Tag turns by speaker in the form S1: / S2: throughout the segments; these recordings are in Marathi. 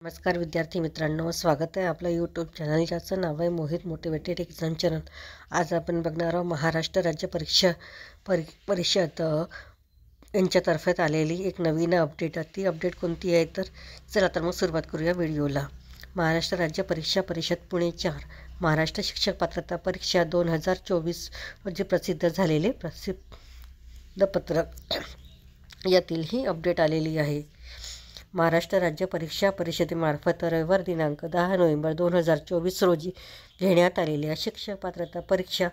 S1: नमस्कार विद्यार्थी मित्रांनो, स्वागत आहे आपलं यूट्यूब चॅनल ज्याचं नाव आहे मोहित मोटिवेटेड एक्झाम चॅनल। आज आपण बघणार आहोत महाराष्ट्र राज्य परीक्षा परिषद यांच्यातर्फे आलेली एक नवीन अपडेट आहे। ती अपडेट कोणती आहे तर चला तर मग सुरुवात करूया व्हिडिओला। महाराष्ट्र राज्य परीक्षा परिषद पुणे 4 महाराष्ट्र शिक्षक पात्रता परीक्षा 2024 रोजी प्रसिद्ध झालेले प्रसिद्ध पत्रक यातील ही अपडेट आलेली आहे। महाराष्ट्र राज्य परीक्षा परिषदेमार्फत रविवार दिनांक 10 नोव्हेंबर 2024 रोजी घेण्यात आलेल्या शिक्षक पात्रता परीक्षा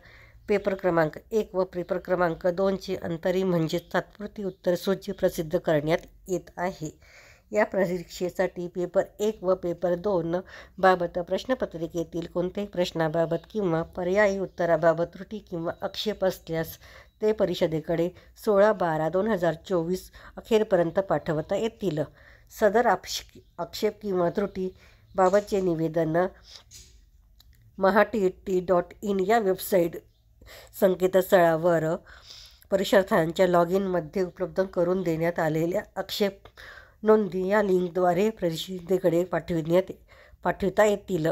S1: पेपर क्रमांक 1 व पेपर क्रमांक 2ची अंतरिम म्हणजेच तात्पुरती उत्तरसूची प्रसिद्ध करण्यात येत आहे। या परीक्षेसाठी पेपर 1 व पेपर 2 बाबत प्रश्नपत्रिकेतील कोणत्याही प्रश्नाबाबत किंवा पर्यायी उत्तराबाबत त्रुटी किंवा आक्षेप असल्यास ते परिषदेकडे 16/12/2024 अखेरपर्यंत पाठवता येतील। सदर आक्षेप किंवा त्रुटी बाबतचे निवेदन mahatet.in या वेबसाईट संकेतस्थळावर परीक्षार्थ्यांच्या लॉग इनमध्ये उपलब्ध करून देण्यात आलेल्या आक्षेप नोंदी या लिंकद्वारे परिषदेकडे पाठविता येतील।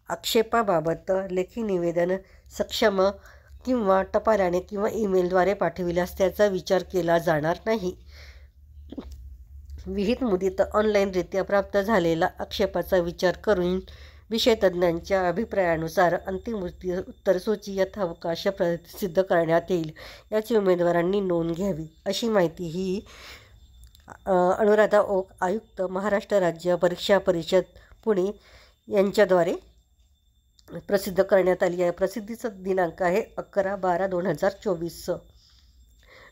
S1: आक्षेपाबाबत लेखी निवेदन सक्षम किंवा टपालाने किंवा ईमेलद्वारे पाठविल्यास त्याचा विचार केला जाणार नाही। विहित मुदतीत ऑनलाईनरित्या प्राप्त झालेला आक्षेपाचा विचार करून विषयतज्ज्ञांच्या अभिप्रायानुसार अंतिम उत्तरसूची यथावकाश प्रसिद्ध करण्यात येईल, याची उमेदवारांनी नोंद घ्यावी, अशी माहिती ही अनुराधा ओक, आयुक्त, महाराष्ट्र राज्य परीक्षा परिषद पुणे यांच्याद्वारे प्रसिद्ध करण्यात आली आहे। प्रसिद्धीचा दिनांक आहे 11/12/2024।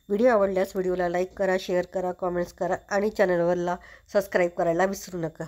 S1: व्हिडिओ आवडल्यास व्हिडिओला लाईक करा, शेअर करा, कॉमेंट्स करा आणि चॅनलला सबस्क्राईब करायला विसरू नका।